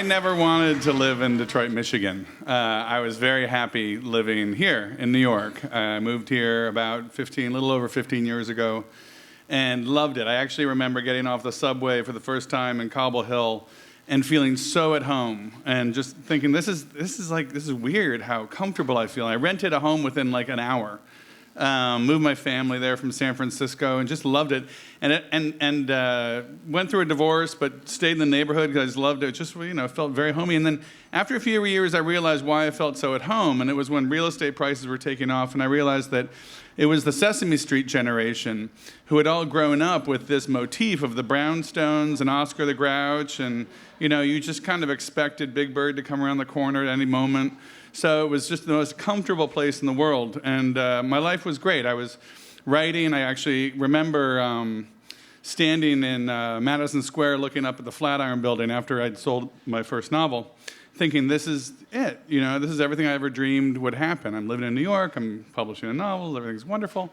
I never wanted to live in Detroit, Michigan. I was very happy living here in New York. I moved here about a little over 15 years ago, and loved it. I actually remember getting off the subway for the first time in Cobble Hill and feeling so at home, and just thinking, this is weird how comfortable I feel. I rented a home within like an hour. Moved my family there from San Francisco and just loved it. And went through a divorce, but stayed in the neighborhood because I just loved it. It just, felt very homey. And then after a few years, I realized why I felt so at home. And it was when real estate prices were taking off, and I realized that it was the Sesame Street generation who had all grown up with this motif of the brownstones and Oscar the Grouch. And, you just kind of expected Big Bird to come around the corner at any moment. So it was just the most comfortable place in the world, and my life was great. I was writing. I actually remember standing in Madison Square looking up at the Flatiron Building after I'd sold my first novel, thinking, this is it. This is everything I ever dreamed would happen. I'm living in New York. I'm publishing a novel. Everything's wonderful.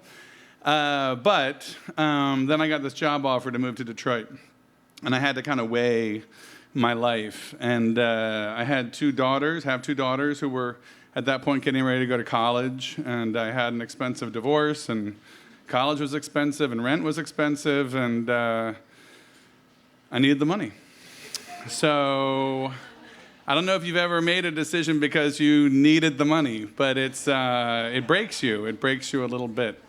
But then I got this job offer to move to Detroit, and I had to kind of weigh my life. And I had two daughters who were at that point getting ready to go to college, and I had an expensive divorce, and college was expensive, and rent was expensive, and I needed the money. So I don't know if you've ever made a decision because you needed the money, but it breaks you. It breaks you a little bit.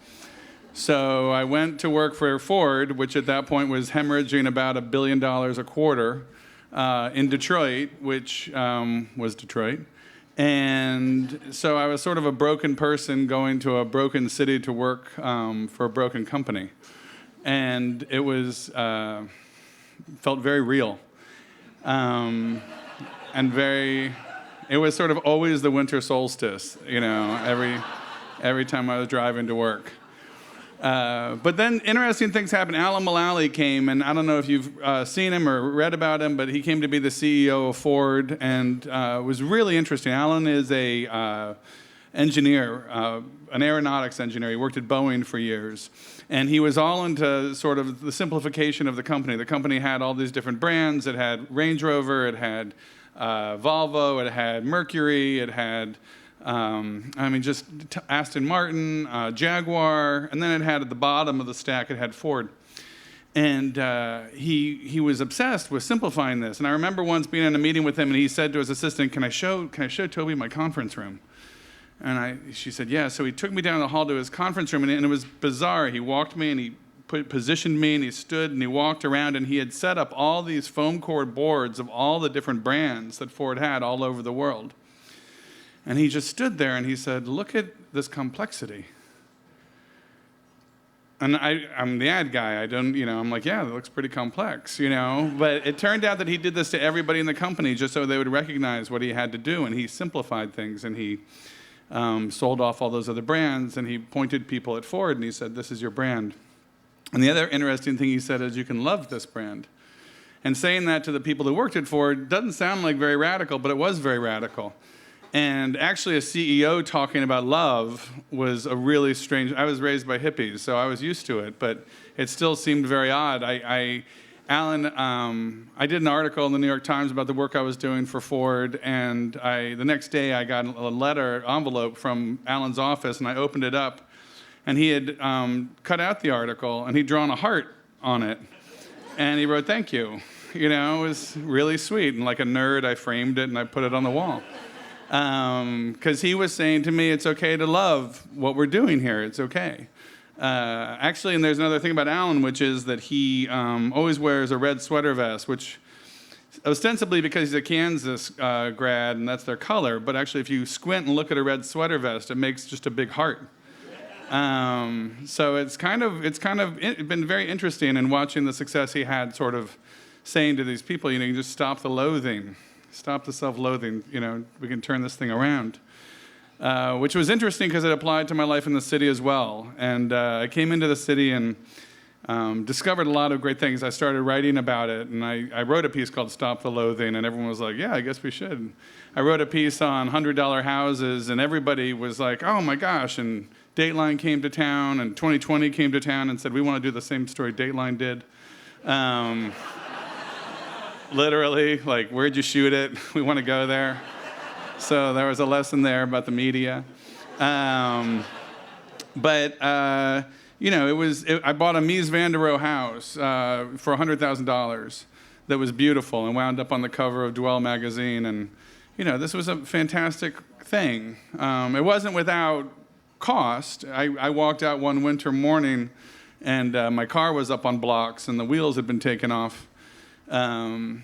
So I went to work for Ford, which at that point was hemorrhaging about $1 billion a quarter, in Detroit, which was Detroit. And so I was sort of a broken person going to a broken city to work for a broken company. And it was, felt very real. And it was sort of always the winter solstice, every time I was driving to work. But then interesting things happened. Alan Mulally came, and I don't know if you've seen him or read about him, but he came to be the CEO of Ford, and was really interesting. Alan is a engineer, an aeronautics engineer. He worked at Boeing for years, and he was all into sort of the simplification of the company. The company had all these different brands. It had Range Rover, it had Volvo, it had Mercury, it had just Aston Martin, Jaguar, and then it had at the bottom of the stack, it had Ford. And he was obsessed with simplifying this. And I remember once being in a meeting with him, and he said to his assistant, can I show Toby my conference room? And she said, yeah. So he took me down the hall to his conference room, and it was bizarre. He walked me, and he positioned me, and he stood, and he walked around, and he had set up all these foam core boards of all the different brands that Ford had all over the world. And he just stood there and he said, look at this complexity. And I'm the ad guy. I'm like, yeah, that looks pretty complex, But it turned out that he did this to everybody in the company just so they would recognize what he had to do. And he simplified things, and he sold off all those other brands, and he pointed people at Ford, and he said, this is your brand. And the other interesting thing he said is, you can love this brand. And saying that to the people who worked at Ford doesn't sound like very radical, but it was very radical. And actually a CEO talking about love was a really strange. I was raised by hippies, so I was used to it, but it still seemed very odd. I did an article in the New York Times about the work I was doing for Ford, and the next day I got a letter envelope from Alan's office, and I opened it up, and he had cut out the article, and he'd drawn a heart on it, and he wrote, thank you. It was really sweet, and like a nerd, I framed it, and I put it on the wall. Because he was saying to me, it's okay to love what we're doing here. It's okay. Actually, and there's another thing about Alan, which is that he always wears a red sweater vest, which ostensibly because he's a Kansas grad and that's their color, but actually if you squint and look at a red sweater vest, it makes just a big heart. So it's kind of been very interesting in watching the success he had, sort of saying to these people, you just stop the loathing. Stop the self-loathing, we can turn this thing around. Which was interesting because it applied to my life in the city as well. And I came into the city and discovered a lot of great things. I started writing about it, and I wrote a piece called Stop the Loathing, and everyone was like, yeah, I guess we should. I wrote a piece on $100 houses, and everybody was like, oh my gosh, and Dateline came to town, and 2020 came to town and said, we want to do the same story Dateline did. literally, like, where'd you shoot it? We want to go there. So there was a lesson there about the media. I bought a Mies van der Rohe house for $100,000 that was beautiful and wound up on the cover of Dwell magazine. And, this was a fantastic thing. It wasn't without cost. I walked out one winter morning and my car was up on blocks and the wheels had been taken off. I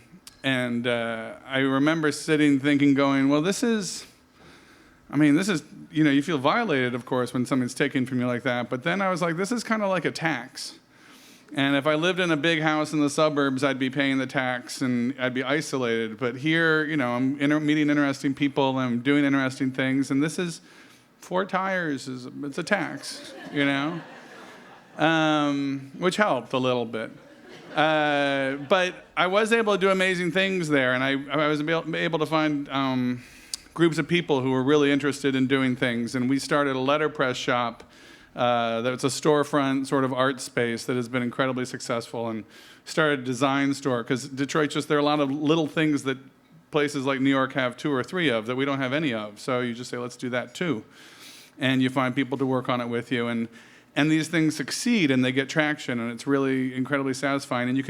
remember sitting thinking, going, well, this is, you feel violated, of course, when something's taken from you like that. But then I was like, this is kind of like a tax. And if I lived in a big house in the suburbs, I'd be paying the tax and I'd be isolated. But here, I'm meeting interesting people, I'm doing interesting things, and this is 4 tires, it's a tax, which helped a little bit. But I was able to do amazing things there, and I was able to find groups of people who were really interested in doing things, and we started a letterpress shop that's a storefront sort of art space that has been incredibly successful, and started a design store, because Detroit there are a lot of little things that places like New York have 2 or 3 of that we don't have any of, so you just say, let's do that too. And you find people to work on it with you, and these things succeed and they get traction, and it's really incredibly satisfying. And you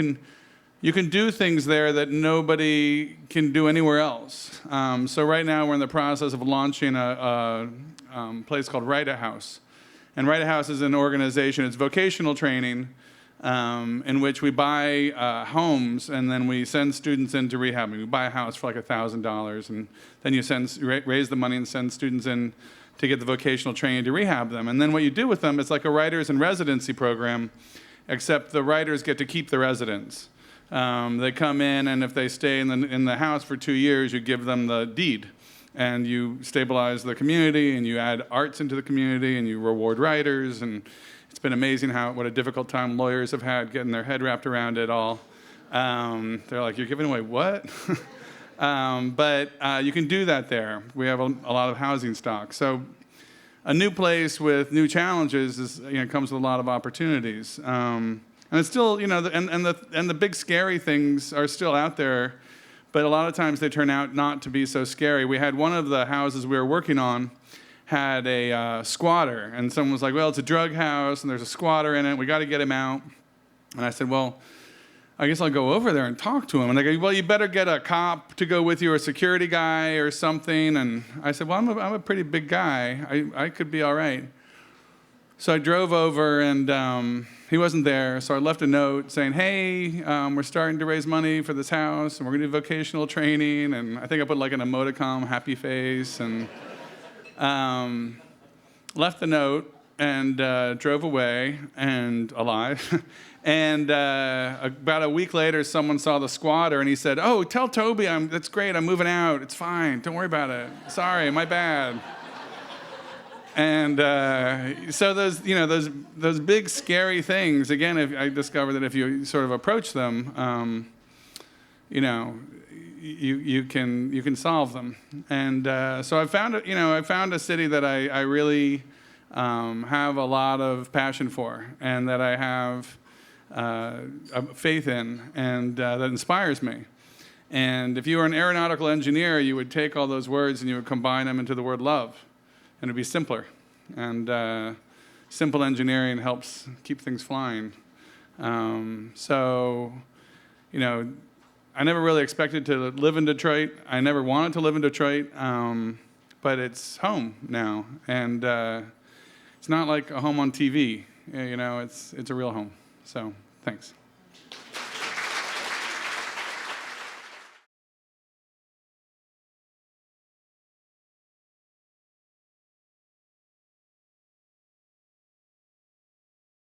can do things there that nobody can do anywhere else. So right now we're in the process of launching a place called Write a House. And Write a House is an organization, it's vocational training, in which we buy homes and then we send students into rehab. We buy a house for like $1,000, and then you raise the money and send students in to get the vocational training to rehab them. And then what you do with them is like a writers in residency program, except the writers get to keep the residents. They come in, and if they stay in the house for 2 years, you give them the deed. And you stabilize the community, and you add arts into the community, and you reward writers. And it's been amazing what a difficult time lawyers have had getting their head wrapped around it all. They're like, you're giving away what? But you can do that there. We have a lot of housing stock. So a new place with new challenges comes with a lot of opportunities. And it's still, and the big scary things are still out there, but a lot of times they turn out not to be so scary. We had one of the houses we were working on had a squatter, and someone was like, well, it's a drug house, and there's a squatter in it. We got to get him out. And I said, well, I guess I'll go over there and talk to him. And they go, well, you better get a cop to go with you, or a security guy or something. And I said, well, I'm a pretty big guy. I could be all right. So I drove over, and he wasn't there. So I left a note saying, hey, we're starting to raise money for this house, and we're going to do vocational training. And I think I put like an emoticon, happy face, and left the note and drove away, and alive. And about a week later, someone saw the squatter, and he said, oh, tell Toby, that's great, I'm moving out. It's fine, don't worry about it. Sorry, my bad. And so those big scary things, again, I discovered that if you sort of approach them, you can solve them. And so I found a city that I really have a lot of passion for, and that I have faith in, and that inspires me. And if you were an aeronautical engineer, you would take all those words and you would combine them into the word love, and it'd be simpler. And simple engineering helps keep things flying. I never really expected to live in Detroit. I never wanted to live in Detroit, but it's home now. And it's not like a home on TV. It's a real home. So, thanks.